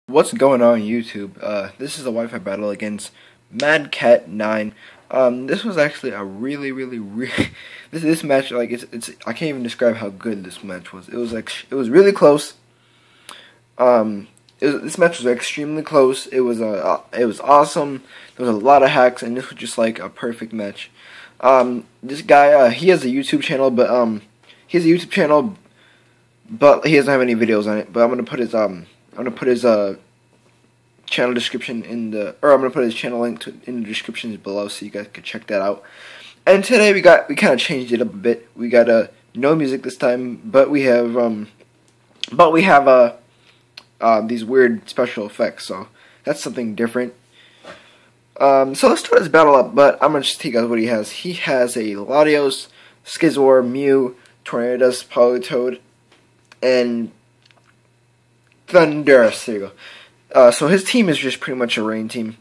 What's going on YouTube? This is a Wi-Fi battle against MadCat9. This was actually a really this match, like it's I can't even describe how good this match was. It was really close. This match was extremely close. It was awesome. There was a lot of hacks, and this was just like a perfect match. This guy, he has a YouTube channel, but he doesn't have any videos on it. But I'm gonna put his channel description I'm gonna put his channel link in the description below, so you guys can check that out. And today we kind of changed it up a bit. We got no music this time, but we have these weird special effects. So that's something different. So let's start this battle up. But I'm gonna just tell you guys what he has. He has a Latios, Skizor, Mew, Tornadus, Politoed, and Thunderous. There you go. So his team is just pretty much a rain team.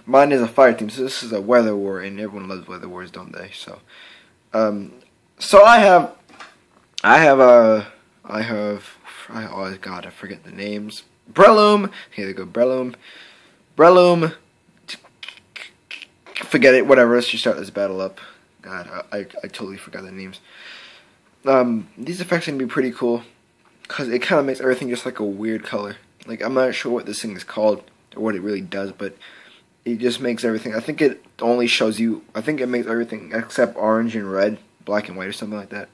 Mine is a fire team. So this is a weather war, and everyone loves weather wars, don't they? So, oh god, I forget the names. Breloom. Here they go. Breloom. Forget it. Whatever. Let's just start this battle up. God, I totally forgot the names. These effects can be pretty cool, because it kind of makes everything just like a weird color. Like, I'm not sure what this thing is called or what it really does, but it just makes everything. I think it only shows you. I think it makes everything except orange and red, black and white, or something like that.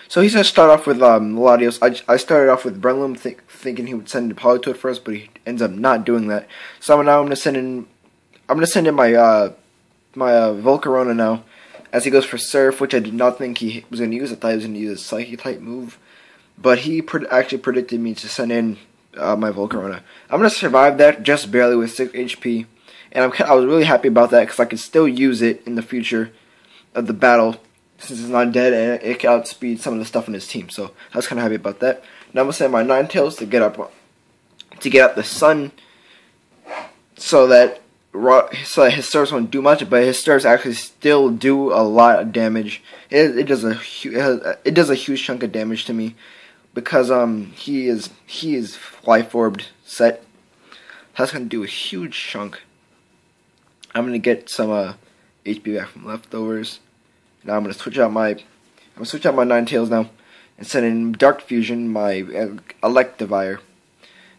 So he's gonna start off with Latios. I started off with Breloom, thinking he would send in Politoed first, but he ends up not doing that. So now I'm gonna send in my Volcarona now, as he goes for Surf, which I did not think he was gonna use. I thought he was gonna use a Psychic type move. But he actually predicted me to send in my Volcarona. I'm going to survive that just barely with 6 HP. And I was really happy about that, because I could still use it in the future of the battle, since it's not dead, and it can outspeed some of the stuff in his team. So I was kind of happy about that. Now I'm going to send my Ninetales to get up the sun, so that his Stars won't do much, but his Stars actually still do a lot of damage. It does a huge chunk of damage to me, because he is Life Orbed set. That's gonna do a huge chunk. I'm gonna get some HP back from leftovers. Now I'm gonna switch out my Ninetales now and send in Dark Fusion, my Electivire,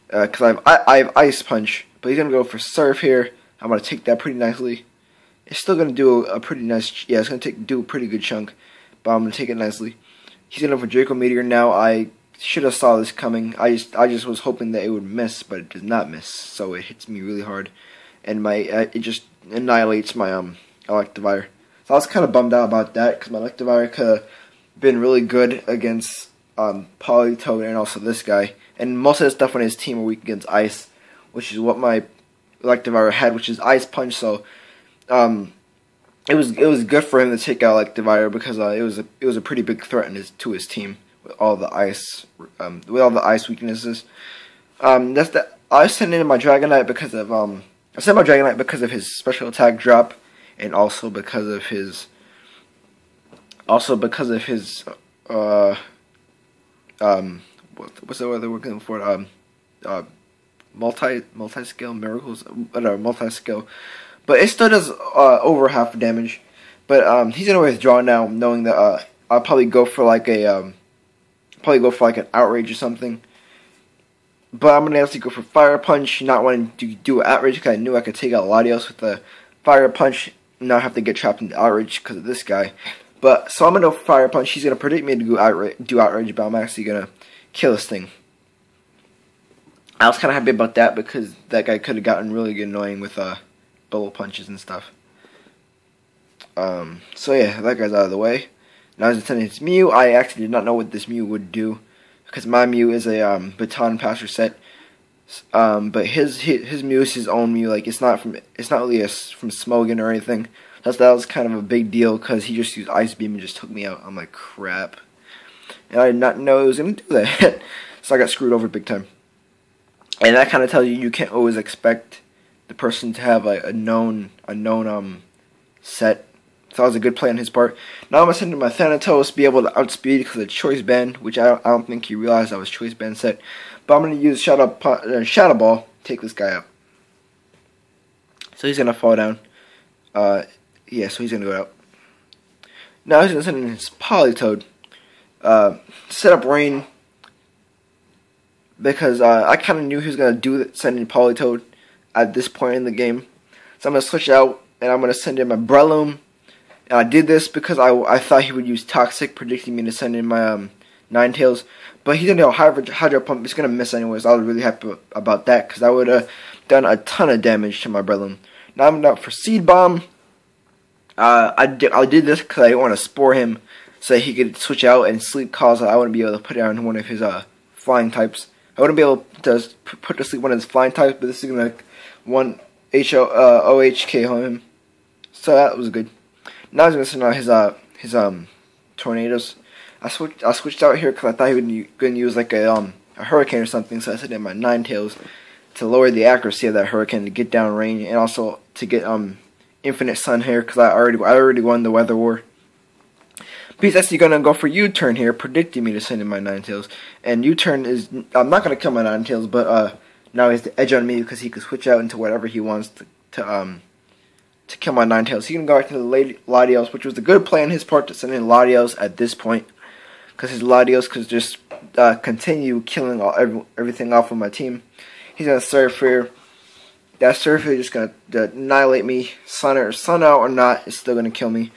because I have Ice Punch, but he's gonna go for Surf here. I'm gonna take that pretty nicely. It's still gonna do a pretty nice. Yeah, it's gonna do a pretty good chunk, but I'm gonna take it nicely. He's gonna go for Draco Meteor now. I should have saw this coming. I just was hoping that it would miss, but it does not miss. So it hits me really hard, and it just annihilates my Electivire. So I was kind of bummed out about that, because my Electivire could have been really good against Politoed and also this guy. And most of the stuff on his team are weak against Ice, which is what my Electivire had, which is Ice Punch. So it was good for him to take out Electivire, because it was a pretty big threat to his team with all the ice weaknesses. I sent in my Dragonite because of his special attack drop, and also because of his what's the word they're looking for? Multi-scale miracles, multi-scale, but it still does over half damage. But he's gonna withdraw now, knowing that I'll probably go for like an Outrage or something. But I'm gonna actually go for Fire Punch, not wanting to do an Outrage, because I knew I could take out Latios with the Fire Punch, and not have to get trapped into Outrage because of this guy. But so I'm gonna go for Fire Punch. He's gonna predict me to do Outrage, but I'm actually gonna kill this thing. I was kind of happy about that, because that guy could have gotten really annoying with Bubble Punches and stuff. So yeah, that guy's out of the way. Now he's attending his Mew. I actually did not know what this Mew would do, because my Mew is a Baton Passer set. But his Mew is his own Mew. Like, it's not really from Smogon or anything. That was kind of a big deal, because he just used Ice Beam and just took me out. I'm like, crap. And I did not know it was gonna do that. So I got screwed over big time. And that kind of tells you can't always expect the person to have a known set So that was a good play on his part. Now I'm going to send him my Thanatos, be able to outspeed because of Choice Band, which I don't think he realized I was Choice Band set. But I'm going to use Shadow Ball, take this guy out. So he's going to fall down. Yeah, so he's going to go out. Now he's going to send in his Politoed. Set up Rain. Because I kind of knew he was going to do send in Politoed at this point in the game. So I'm going to switch out, and I'm going to send in my Breloom. And I did this because I thought he would use Toxic, predicting me to send in my Ninetales. But he's going to go Hydro Pump. He's going to miss anyways. I was really happy about that because I would have done a ton of damage to my Breloom. Now I'm going for Seed Bomb. I did this because I didn't want to Spore him so he could switch out and Sleep Cause. I wouldn't be able to put down one of his flying types. I wouldn't be able to put to sleep one of his flying types, but this is going to one OHK him. So that was good. Now he's going to send out his Tornadoes. I switched out here because I thought he was going to use like a Hurricane or something, so I sent in my Ninetales to lower the accuracy of that Hurricane to get down range and also to get Infinite Sun here because I already won the Weather War. But he's actually going to go for U-Turn here, predicting me to send in my Ninetales. And U-Turn is, I'm not going to kill my Ninetales, but now he has the edge on me because he can switch out into whatever he wants to kill my Ninetales. He can go back to the Latios, which was a good play on his part to send in Latios at this point. Because his Latios could just continue killing everything off of my team. He's going to Surf here. That Surf is just going to annihilate me. Sun out or not, it's still going to kill me.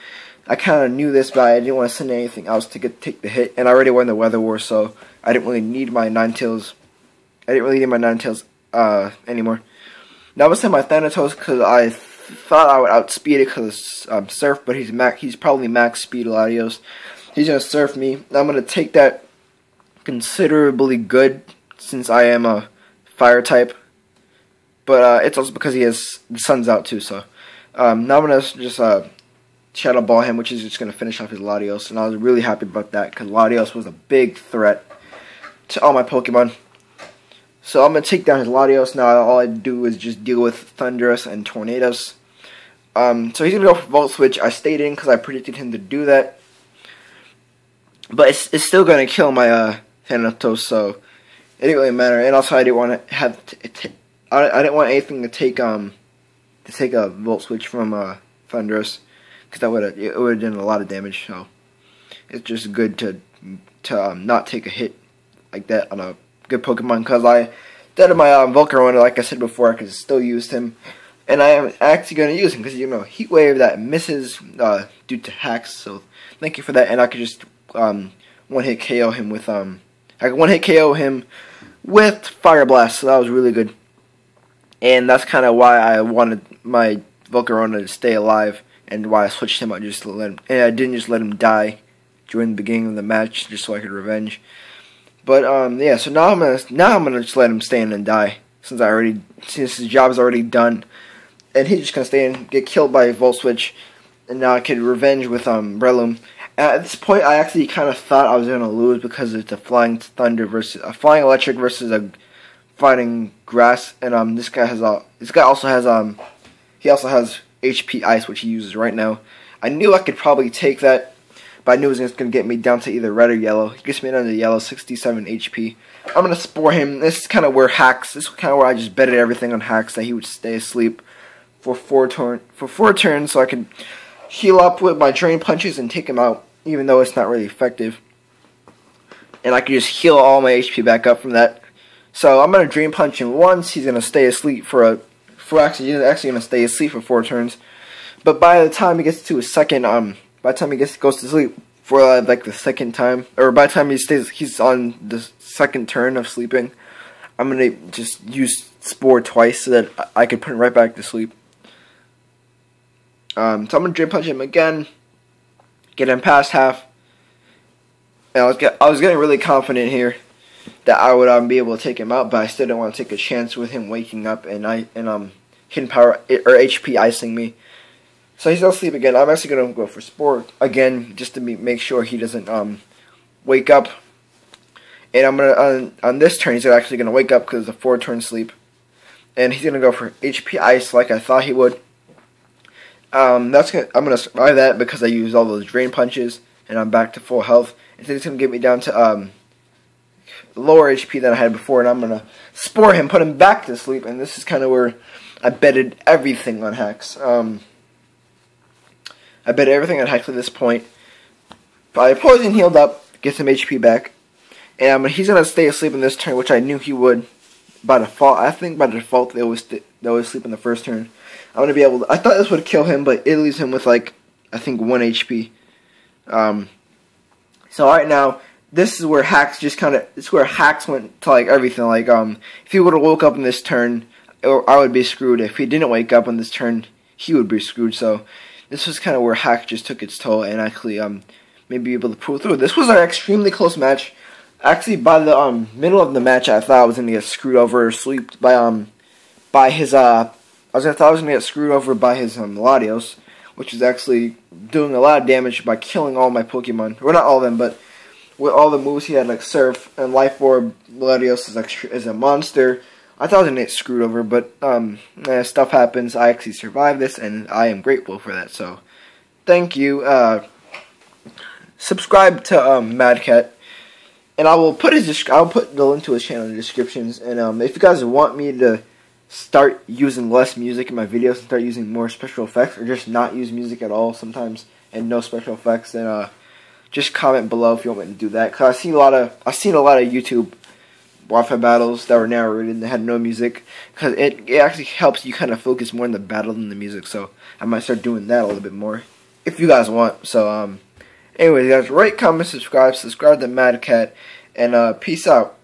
I kind of knew this, but I didn't want to send anything else to take the hit. And I already won the Weather War, so I didn't really need my Ninetales. Anymore. Now I'm going to send my Thanatos because I thought I would outspeed it because Surf, but he's probably max speed Latios. He's going to Surf me. I'm going to take that considerably good since I am a Fire type. But it's also because he has the Sun's out too, so. Now I'm going to just Shadow Ball him, which is just going to finish off his Latios. And I was really happy about that because Latios was a big threat to all my Pokemon. So I'm going to take down his Latios. Now all I do is just deal with Thunderous and Tornadoes. So he's going to go for Volt Switch. I stayed in because I predicted him to do that. But it's still going to kill my Thanatos, so it didn't really matter. And also I didn't want to have I didn't want anything to take a Volt Switch from Thunderous because that would have done a lot of damage. So it's just good to not take a hit like that on a good Pokemon because instead of my Volcarona, like I said before, I could still use him. And I am actually going to use him because, you know, Heat Wave that misses due to hacks. So thank you for that. And I could just one-hit KO him with I could one-hit KO him with Fire Blast. So that was really good. And that's kind of why I wanted my Volcarona to stay alive and why I switched him out just to let him. And I didn't just let him die during the beginning of the match just so I could revenge. But yeah, so now I'm gonna just let him stay in and die since his job is already done. And he's just going to stay and get killed by Volt Switch. And now I can revenge with Breloom. And at this point, I actually kind of thought I was going to lose because it's a Flying Thunder versus a Flying Electric versus a Fighting Grass. And this guy also has HP Ice, which he uses right now. I knew I could probably take that, but I knew it was going to get me down to either red or yellow. He gets me down to yellow, 67 HP. I'm going to Spore him. This is kind of where this is kind of where I just betted everything on Hacks that he would stay asleep for four turns, so I can heal up with my Drain Punches and take him out, even though it's not really effective. And I can just heal all my HP back up from that. So I'm gonna Drain Punch him once. He's gonna stay asleep he's actually gonna stay asleep for 4 turns. But by the time he gets to his second, by the time he goes to sleep for like the second time, or by the time he's on the second turn of sleeping, I'm gonna just use Spore twice so that I can put him right back to sleep. So I'm going to Drain Punch him again, get him past half, and I was getting really confident here that I would be able to take him out, but I still didn't want to take a chance with him waking up and Hidden Power or HP icing me. So he's asleep again. I'm actually going to go for Spore again just to make sure he doesn't wake up. And I'm gonna on this turn he's actually going to wake up because it's a 4-turn sleep, and he's going to go for HP Ice like I thought he would. I'm gonna survive that because I used all those drain punches and I'm back to full health. And then it's gonna get me down to lower HP than I had before, and I'm gonna spore him, put him back to sleep. And this is kind of where I betted everything on Hex. I bet everything on Hex at this point. But I poison healed up, get some HP back, and he's gonna stay asleep in this turn, which I knew he would by default. I think by default they always sleep in the first turn. I'm gonna be able to, I thought this would kill him, but it leaves him with like I think 1 HP. So right now this is where Hax went to like everything. Like if he would have woke up in this turn, I would be screwed. If he didn't wake up on this turn, he would be screwed. So this was kind of where Hax just took its toll and actually maybe able to pull through. This was an extremely close match. Actually, by the middle of the match, I thought I was gonna get screwed over or sleeped by his I thought I was gonna get screwed over by his Latios, which is actually doing a lot of damage by killing all my Pokemon. Well, not all of them, but with all the moves he had, like Surf and Life Orb. Latios is a monster. I thought I was gonna get screwed over, but stuff happens. I actually survived this, and I am grateful for that. So, thank you. Subscribe to MadCat, and I'll put the link to his channel in the descriptions. And if you guys want me to start using less music in my videos and start using more special effects, or just not use music at all sometimes and no special effects, then just comment below if you want me to do that. Cause I've seen a lot of YouTube Wi-Fi battles that were narrated and they had no music, because it actually helps you kind of focus more on the battle than the music. So I might start doing that a little bit more if you guys want. So anyways, guys, rate, comment, subscribe to MadCat, and peace out.